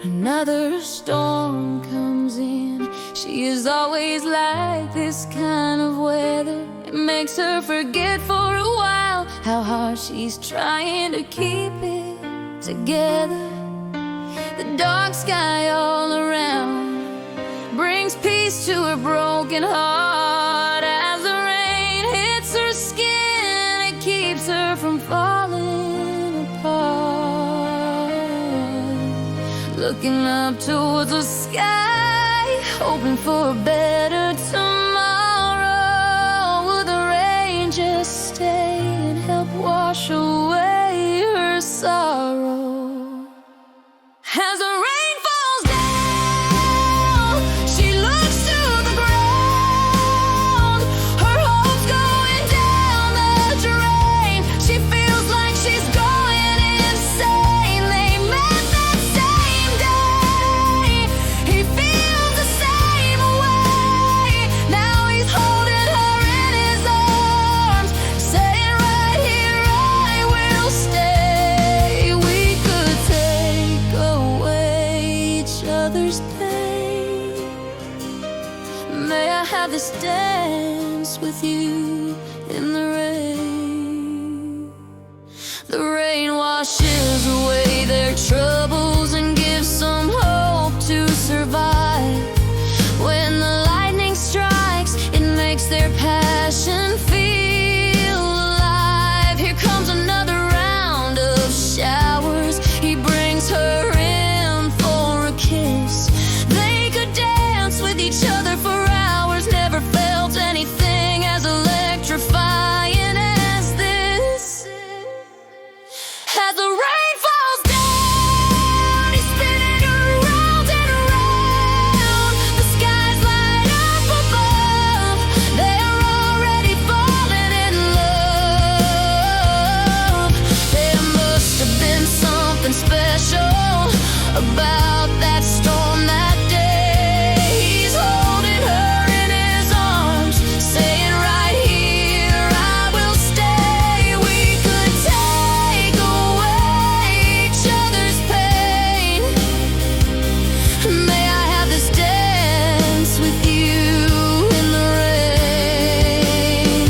Another storm comes in. She is always like this kind of weather. It makes her forget for a while how hard she's trying to keep it together. The dark sky all around brings peace to her broken heart. As the rain hits her skin, it keeps her from falling apart. Looking up towards the sky, hoping for a better tomorrow. Will the rain just stay and help wash away her sorrow? As the rain falls down, she looks to the ground. Her hope's going down the drain. She feels like she's going insane. They met that same day. He feels the same way. Now he's holding her in his arms, saying right here I will stay. We could take away each other's pain. May I have this dance with you in the rain? The rain washes away their troubles and gives some hope to survive. When the lightning strikes, it makes their passion feel alive. Here comes another round of showers. He brings her in for a kiss. They could dance with each other for hours. Never felt anything as electrifying as this. As the rain falls down, he's spinning around and around. The skies light up above. They are already falling in love. There must have been something special about that storm that day. He's holding her in his arms, saying right here I will stay. We could take away each other's pain. May I have this dance with you in the rain?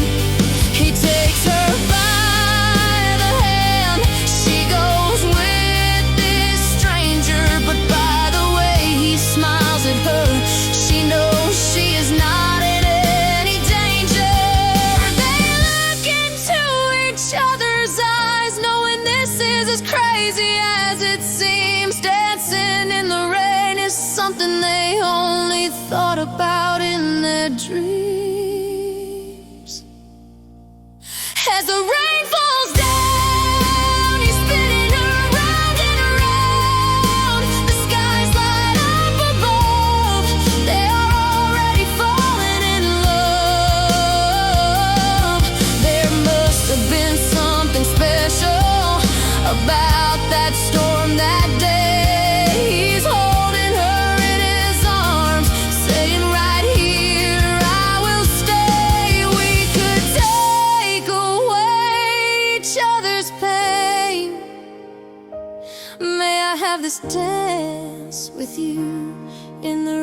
He takes her by the hand. She goes with this stranger, but by the way he smiles at her, she knows she is not in any danger. They look into each other's eyes, knowing this is as crazy as it seems. Dancing in the rain is something they only thought about in their dreams. As the rain falls down, he's spinning around and around. The skies light up above. They are already falling in love. There must have been something special about that storm that day. He's holding her in his arms, saying right here I will stay. We could take away each other's pain. May I have this dance with you in the